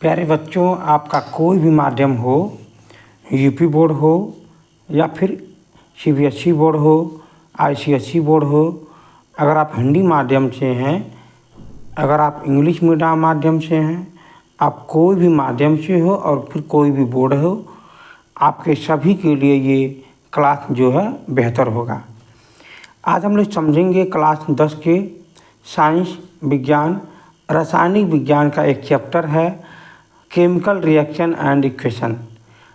प्यारे बच्चों, आपका कोई भी माध्यम हो, यूपी बोर्ड हो या फिर सीबीएसई बोर्ड हो, आईसीएसई बोर्ड हो, अगर आप हिंदी माध्यम से हैं, अगर आप इंग्लिश मीडियम माध्यम से हैं, आप कोई भी माध्यम से हो और फिर कोई भी बोर्ड हो, आपके सभी के लिए ये क्लास जो है बेहतर होगा। आज हम लोग समझेंगे क्लास 10 के साइंस विज्ञान रासायनिक विज्ञान का एक चैप्टर है केमिकल रिएक्शन एंड इक्वेशन,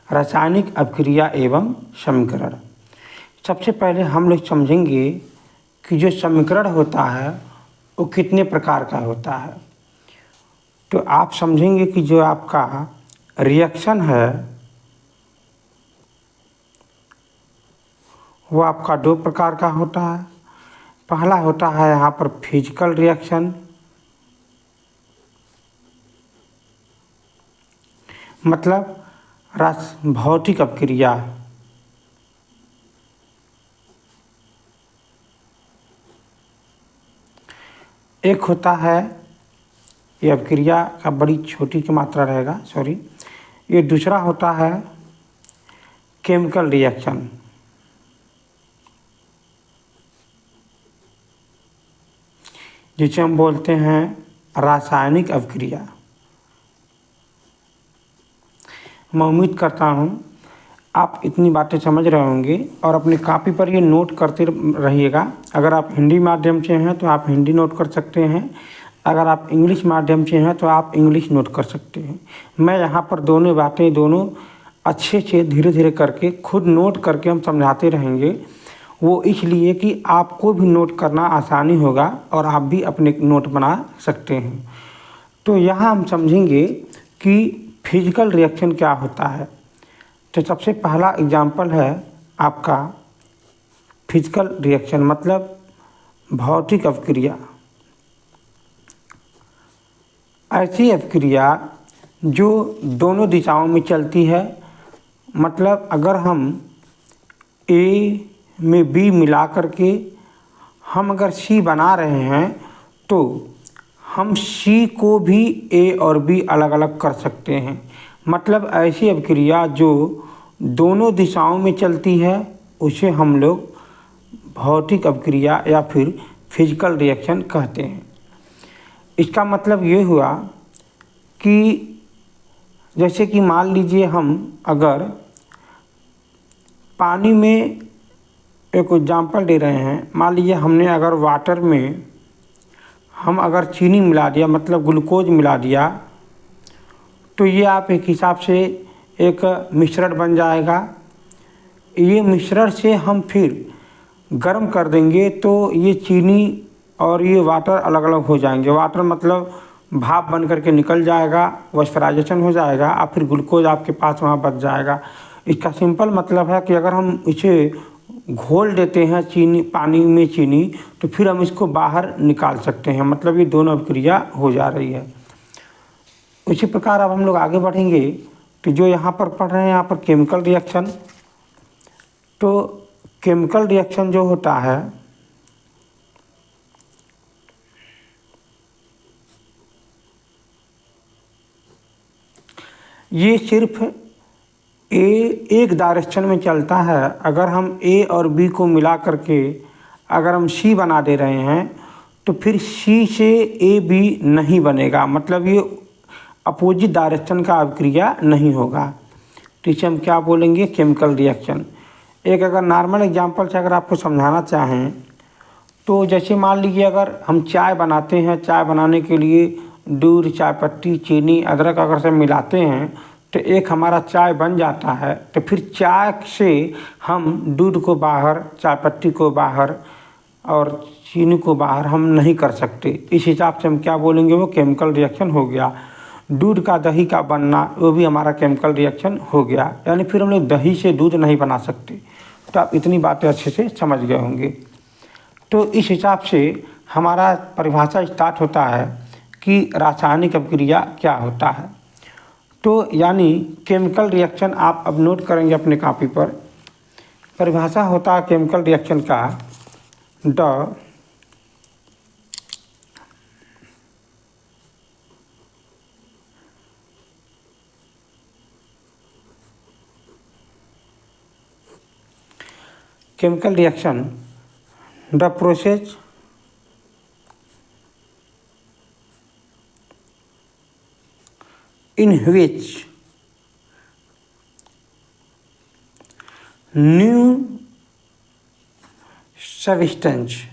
रासायनिक अभिक्रिया एवं समीकरण। सबसे पहले हम लोग समझेंगे कि जो समीकरण होता है वो कितने प्रकार का होता है। तो आप समझेंगे कि जो आपका रिएक्शन है वो आपका दो प्रकार का होता है। पहला होता है यहाँ पर फिजिकल रिएक्शन, मतलब भौतिक अभिक्रिया। एक होता है, ये अभिक्रिया का बड़ी छोटी की मात्रा रहेगा, ये दूसरा होता है केमिकल रिएक्शन। जिसे हम बोलते हैं रासायनिक अभिक्रिया। मैं उम्मीद करता हूँ आप इतनी बातें समझ रहे होंगे और अपनी कॉपी पर ये नोट करते रहिएगा। अगर आप हिंदी माध्यम से हैं तो आप हिंदी नोट कर सकते हैं, अगर आप इंग्लिश माध्यम से हैं तो आप इंग्लिश नोट कर सकते हैं। मैं यहाँ पर दोनों बातें अच्छे से धीरे धीरे करके खुद नोट करके हम समझाते रहेंगे। वो इसलिए कि आपको भी नोट करना आसानी होगा और आप भी अपने नोट बना सकते हैं। तो यहाँ हम समझेंगे कि फिजिकल रिएक्शन क्या होता है। तो सबसे पहला एग्जाम्पल है आपका फिजिकल रिएक्शन, मतलब भौतिक अभिक्रिया। ऐसी अभिक्रिया जो दोनों दिशाओं में चलती है, मतलब अगर हम ए में बी मिला करके हम अगर सी बना रहे हैं तो हम सी को भी ए और बी अलग अलग कर सकते हैं। मतलब ऐसी अभिक्रिया जो दोनों दिशाओं में चलती है उसे हम लोग भौतिक अभिक्रिया या फिर फिजिकल रिएक्शन कहते हैं। इसका मतलब ये हुआ कि जैसे कि मान लीजिए हम अगर पानी में एक एग्जाम्पल दे रहे हैं, मान लीजिए हमने अगर वाटर में हम अगर चीनी मिला दिया, मतलब ग्लूकोज मिला दिया, तो ये आप एक हिसाब से एक मिश्रण बन जाएगा। ये मिश्रण से हम फिर गर्म कर देंगे तो ये चीनी और ये वाटर अलग अलग हो जाएंगे। वाटर मतलब भाप बन करके निकल जाएगा, वाष्पराइजेशन हो जाएगा और फिर ग्लूकोज आपके पास वहाँ बच जाएगा। इसका सिंपल मतलब है कि अगर हम इसे घोल देते हैं पानी में चीनी, तो फिर हम इसको बाहर निकाल सकते हैं। मतलब ये दोनों अभिक्रिया हो जा रही है। इसी प्रकार अब हम लोग आगे बढ़ेंगे तो जो यहाँ पर पढ़ रहे हैं यहाँ पर केमिकल रिएक्शन। तो केमिकल रिएक्शन जो होता है ये सिर्फ एक डायरेक्शन में चलता है। अगर हम ए और बी को मिला करके अगर हम सी बना दे रहे हैं तो फिर सी से ए बी नहीं बनेगा, मतलब ये अपोजिट डायरेक्शन का अभिक्रिया नहीं होगा। तो इसे हम क्या बोलेंगे, केमिकल रिएक्शन। एक अगर नॉर्मल एग्जांपल से अगर आपको समझाना चाहें तो जैसे मान लीजिए अगर हम चाय बनाते हैं, चाय बनाने के लिए दूध, चाय पत्ती, चीनी, अदरक अगर सब मिलाते हैं तो एक हमारा चाय बन जाता है। तो फिर चाय से हम दूध को बाहर, चाय पत्ती को बाहर और चीनी को बाहर हम नहीं कर सकते। इस हिसाब से हम क्या बोलेंगे, वो केमिकल रिएक्शन हो गया। दूध का दही का बनना वो भी हमारा केमिकल रिएक्शन हो गया, यानी फिर हम लोग दही से दूध नहीं बना सकते। तो आप इतनी बातें अच्छे से समझ गए होंगे। तो इस हिसाब से हमारा परिभाषा स्टार्ट होता है कि रासायनिक अभिक्रिया क्या होता है। तो यानी केमिकल रिएक्शन आप अब नोट करेंगे अपने कॉपी पर। परिभाषा होता है केमिकल रिएक्शन का, the chemical reaction, the process in which new substance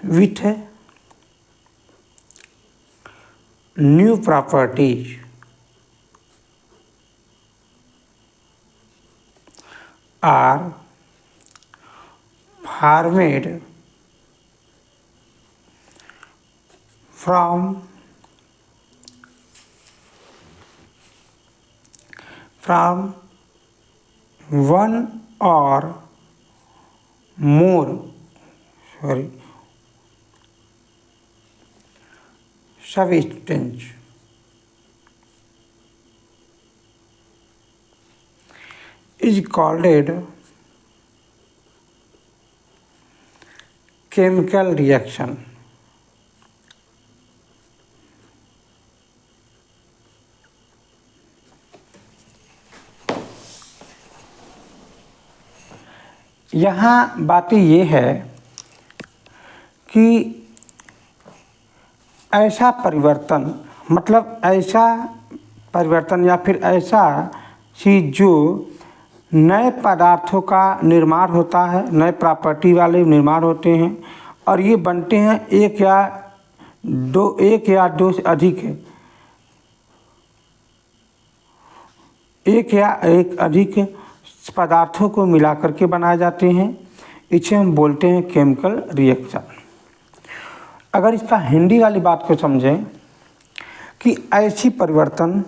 with new properties are formed from one or more substance is called chemical reaction. यहाँ बातें ये है कि ऐसा परिवर्तन, मतलब ऐसा परिवर्तन या फिर ऐसा चीज़ जो नए पदार्थों का निर्माण होता है, नए प्रॉपर्टी वाले निर्माण होते हैं और ये बनते हैं एक या दो से अधिक पदार्थों को मिलाकर के बनाए जाते हैं। इसे हम बोलते हैं केमिकल रिएक्शन। अगर इसका हिंदी वाली बात को समझें कि ऐसी परिवर्तन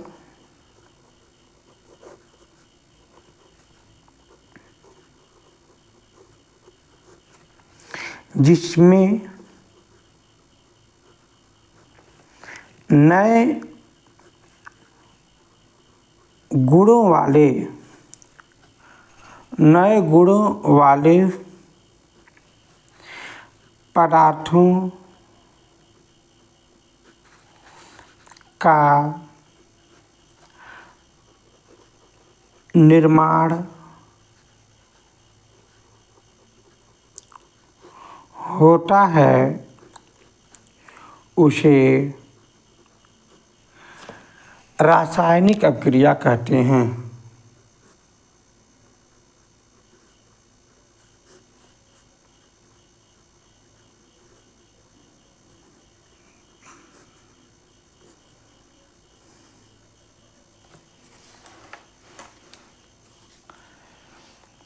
जिसमें नए गुणों वाले पदार्थों का निर्माण होता है, उसे रासायनिक अभिक्रिया कहते हैं।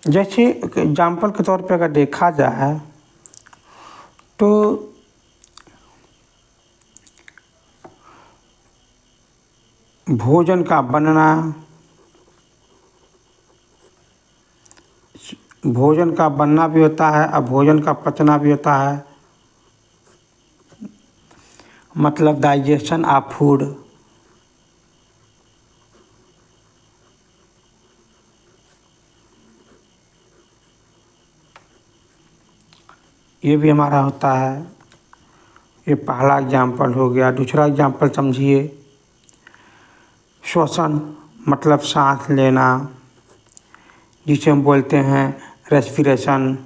जैसे एग्जाम्पल के तौर पे अगर देखा जाए तो भोजन का बनना भी होता है और भोजन का पचना भी होता है, मतलब डाइजेशन ऑफ फूड। ये भी हमारा होता है। ये पहला एग्जाम्पल हो गया। दूसरा एग्जाम्पल समझिए, श्वसन मतलब सांस लेना, जिसे हम बोलते हैं रेस्पिरेशन।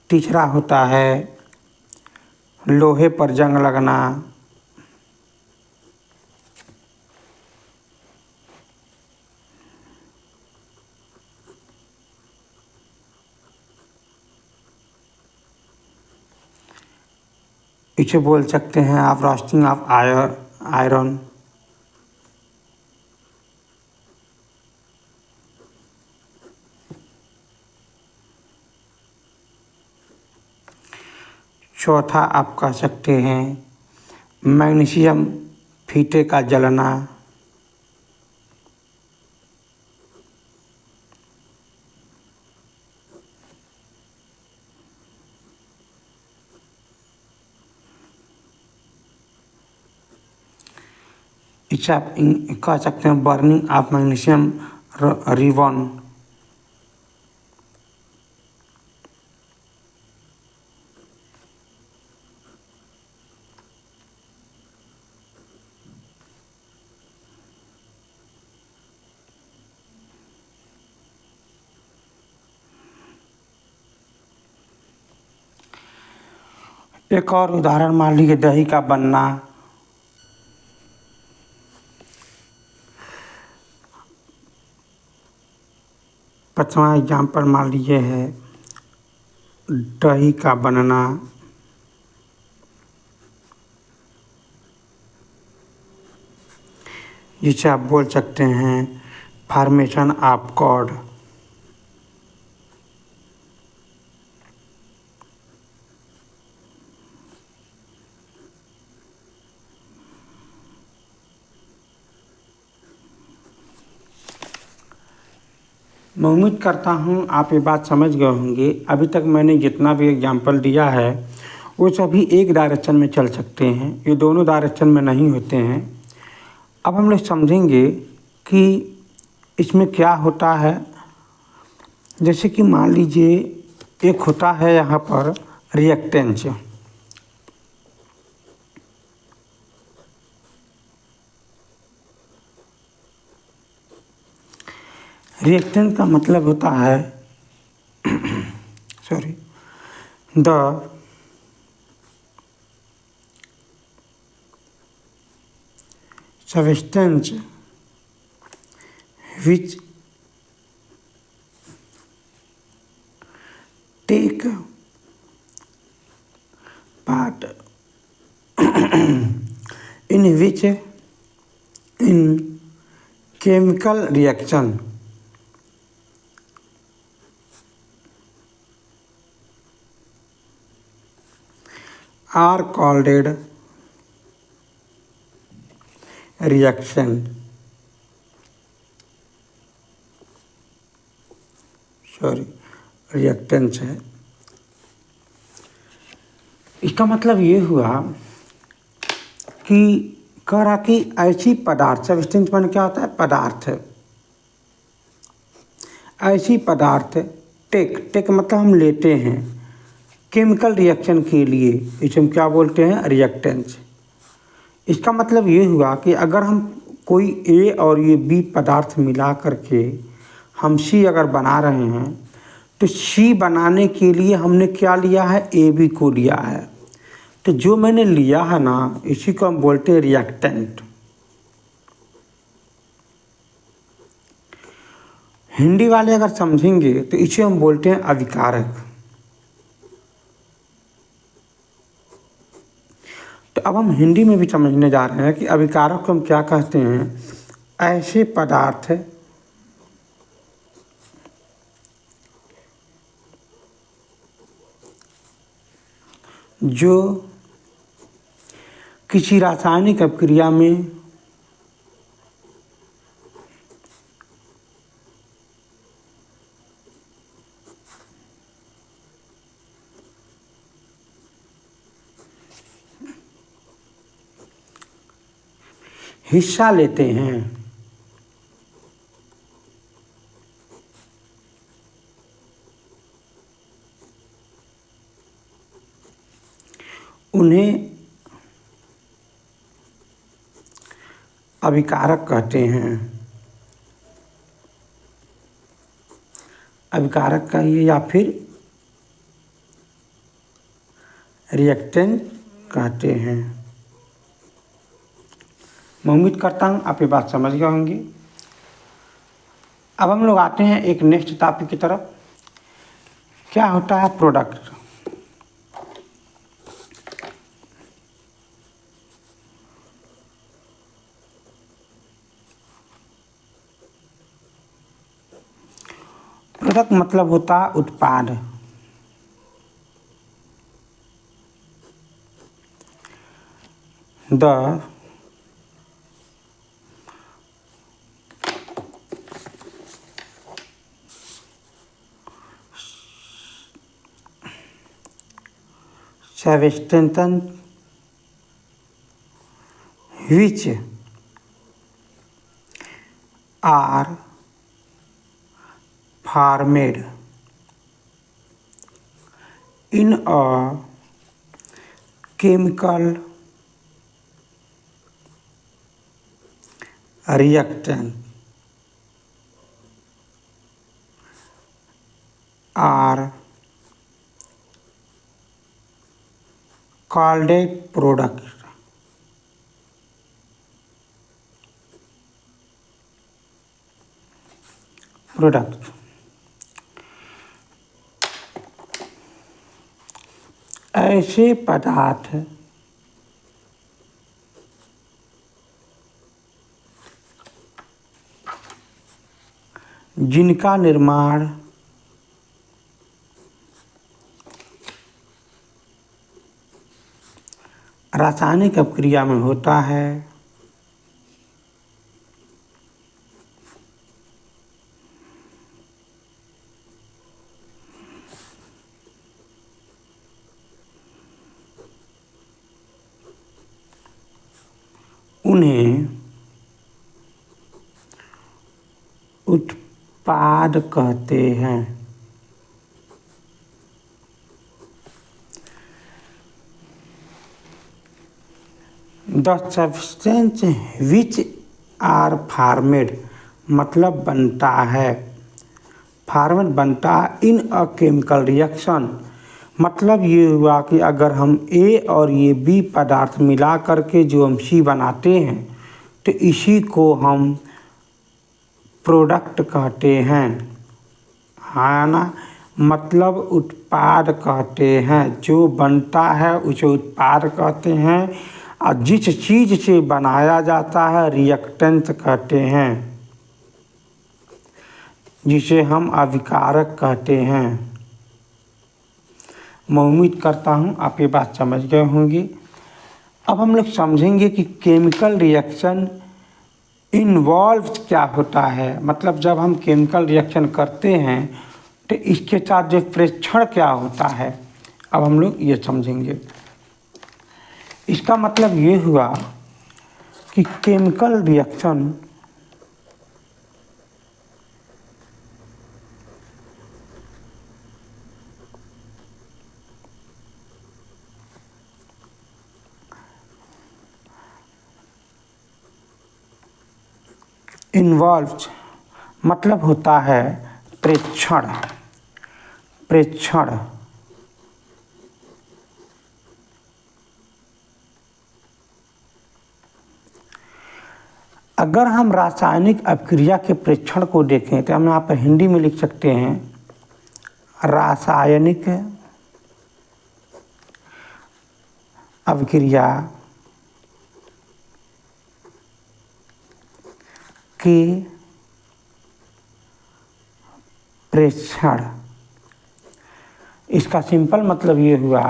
तीसरा होता है लोहे पर जंग लगना। इसे बोल सकते हैं आप रोस्टिंग ऑफ आयरन। चौथा आप कह सकते हैं मैग्नीशियम फीते का जलना। इसे आप कह सकते हैं बर्निंग ऑफ मैग्नीशियम रिबन। एक और उदाहरण मान लीजिए दही का बनना। पाँचवा एग्जाम्पल मान लीजिए है दही का बनना। जिसे आप बोल सकते हैं फॉर्मेशन ऑफ कॉर्ड। मैं उम्मीद करता हूँ आप ये बात समझ गए होंगे। अभी तक मैंने जितना भी एग्जाम्पल दिया है वो सभी एक डायरेक्शन में चल सकते हैं, ये दोनों डायरेक्शन में नहीं होते हैं। अब हम लोग समझेंगे कि इसमें क्या होता है। जैसे कि मान लीजिए एक होता है यहाँ पर रिएक्टेंस। रिएक्टेंस का मतलब होता है sorry the substance which take part in which in chemical reaction are called reaction। Sorry reactance है। इसका मतलब ये हुआ कि कह रहा कि ऐसी पदार्थ, सब्सटेंस माने क्या होता है? पदार्थ। ऐसी पदार्थ टेक मतलब हम लेते हैं केमिकल रिएक्शन के लिए, इसे हम क्या बोलते हैं? रिएक्टेंस। इसका मतलब ये हुआ कि अगर हम कोई ए और ये बी पदार्थ मिला करके हम सी अगर बना रहे हैं तो सी बनाने के लिए हमने क्या लिया है? ए बी को लिया है। तो जो मैंने लिया है ना, इसी को हम बोलते हैं रिएक्टेंट। हिंदी वाले अगर समझेंगे तो इसे हम बोलते हैं अभिकारक। तो अब हम हिंदी में भी समझने जा रहे हैं कि अभिकारक को हम क्या कहते हैं? ऐसे पदार्थ जो किसी रासायनिक अभिक्रिया में हिस्सा लेते हैं। उन्हें अभिकारक कहते हैं। अभिकारक कहिए या फिर रिएक्टेंट कहते हैं। मैं उम्मीद करता हूँ आप ये बात समझ गए होंगे। अब हम लोग आते हैं एक नेक्स्ट टॉपिक की तरफ। क्या होता है प्रोडक्ट? प्रोडक्ट मतलब होता है उत्पाद। The substance which are formed in a chemical reaction are called a product. ऐसे पदार्थ जिनका निर्माण रासायनिक अपक्रिया में होता है उन्हें उत्पाद कहते हैं। The substance which are formed मतलब बनता है, फॉर्मेड बनता इन अ केमिकल रिएक्शन। मतलब ये हुआ कि अगर हम ए और ये बी पदार्थ मिला करके जो हम सी बनाते हैं तो इसी को हम प्रोडक्ट कहते हैं, है ना। मतलब उत्पाद कहते हैं, जो बनता है उसे उत्पाद कहते हैं और जिस चीज़ से बनाया जाता है रिएक्टेंट कहते हैं, जिसे हम अभिकारक कहते हैं। मैं उम्मीद करता हूँ आप ये बात समझ गए होंगे। अब हम लोग समझेंगे कि केमिकल रिएक्शन इन्वॉल्व क्या होता है। मतलब जब हम केमिकल रिएक्शन करते हैं तो इसके साथ जो प्रेक्षण क्या होता है, अब हम लोग ये समझेंगे। इसका मतलब ये हुआ कि केमिकल रिएक्शन इन्वॉल्व मतलब होता है प्रेक्षण। प्रेक्षण अगर हम रासायनिक अपक्रिया के प्रेक्षण को देखें तो हम यहाँ पर हिंदी में लिख सकते हैं रासायनिक अपक्रिया के प्रेक्षण। इसका सिंपल मतलब ये हुआ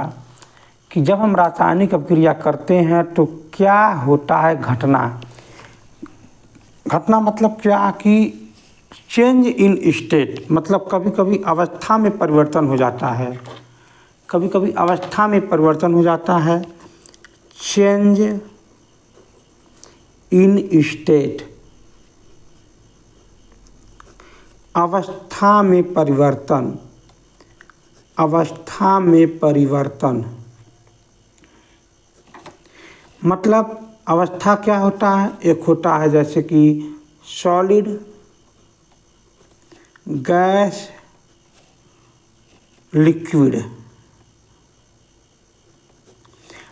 कि जब हम रासायनिक अपक्रिया करते हैं तो क्या होता है घटना। घटना मतलब क्या कि चेंज इन स्टेट, मतलब कभी कभी अवस्था में परिवर्तन हो जाता है, कभी कभी अवस्था में परिवर्तन हो जाता है। चेंज इन स्टेट, अवस्था में परिवर्तन, अवस्था में परिवर्तन मतलब अवस्था क्या होता है। एक होता है जैसे कि सॉलिड, गैस, लिक्विड,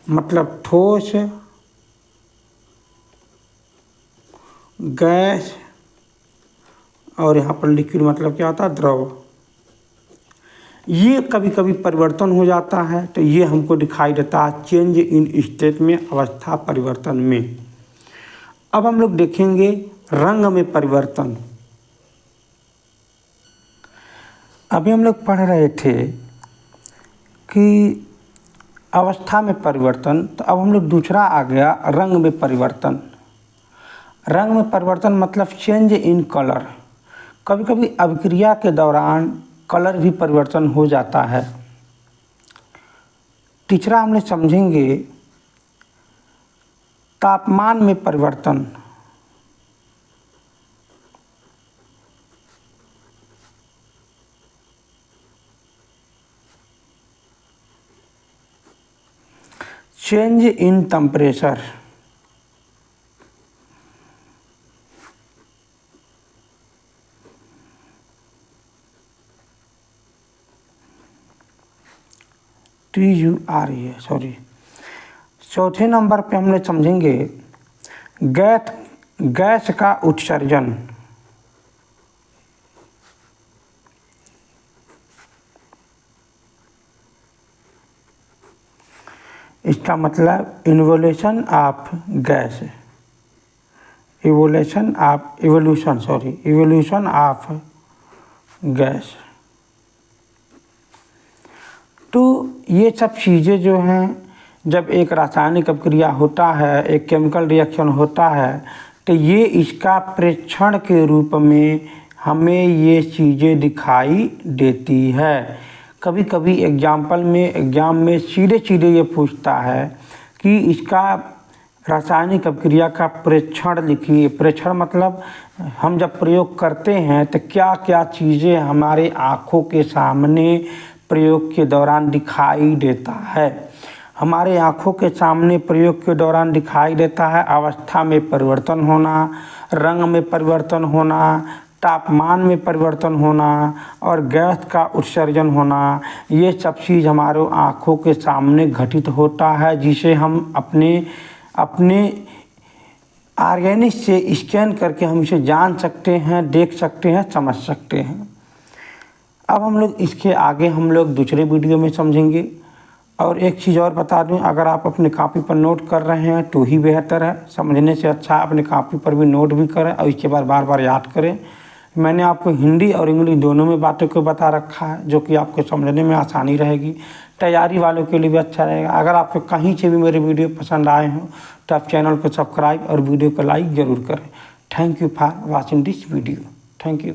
मतलब ठोस, गैस और यहाँ पर लिक्विड मतलब क्या होता है द्रव। ये कभी कभी परिवर्तन हो जाता है तो ये हमको दिखाई देता है चेंज इन स्टेट में, अवस्था परिवर्तन में। अब हम लोग देखेंगे रंग में परिवर्तन। अभी हम लोग पढ़ रहे थे कि अवस्था में परिवर्तन, तो अब हम लोग दूसरा आ गया रंग में परिवर्तन। रंग में परिवर्तन मतलब चेंज इन कलर। कभी कभी अभिक्रिया के दौरान कलर भी परिवर्तन हो जाता है। तीसरा हम लोग समझेंगे तापमान में परिवर्तन। Change in temperature. TURE, sorry, चौथे नंबर पे हम लोग समझेंगे गैस का उत्सर्जन। इसका मतलब involution of gas, evolution of gas. तो ये सब चीज़ें जो हैं, जब एक रासायनिक अभिक्रिया होता है, एक केमिकल रिएक्शन होता है, तो ये इसका प्रेक्षण के रूप में हमें ये चीज़ें दिखाई देती है। कभी कभी एग्जाम में सीधे ये पूछता है कि इसका रासायनिक अभिक्रिया का प्रेक्षण लिखिए। प्रेक्षण मतलब हम जब प्रयोग करते हैं तो क्या क्या चीज़ें हमारे आँखों के सामने प्रयोग के दौरान दिखाई देता है। हमारे आँखों के सामने प्रयोग के दौरान दिखाई देता है अवस्था में परिवर्तन होना, रंग में परिवर्तन होना, तापमान में परिवर्तन होना और गैस का उत्सर्जन होना। ये सब चीज़ हमारे आँखों के सामने घटित होता है, जिसे हम अपने ऑर्गेनिक से स्कैन करके हम इसे जान सकते हैं, देख सकते हैं, समझ सकते हैं। अब हम लोग इसके आगे हम लोग दूसरे वीडियो में समझेंगे। और एक चीज़ और बता दूं, अगर आप अपने कॉपी पर नोट कर रहे हैं तो ही बेहतर है। समझने से अच्छा अपने कॉपी पर भी नोट भी करें और इसके बाद बार बार याद करें। मैंने आपको हिंदी और इंग्लिश दोनों में बातों को बता रखा है, जो कि आपको समझने में आसानी रहेगी। तैयारी वालों के लिए भी अच्छा रहेगा। अगर आपको कहीं से भी मेरे वीडियो पसंद आए हों तो आप चैनल को सब्सक्राइब और वीडियो को लाइक ज़रूर करें। Thank you for watching this video. Thank you.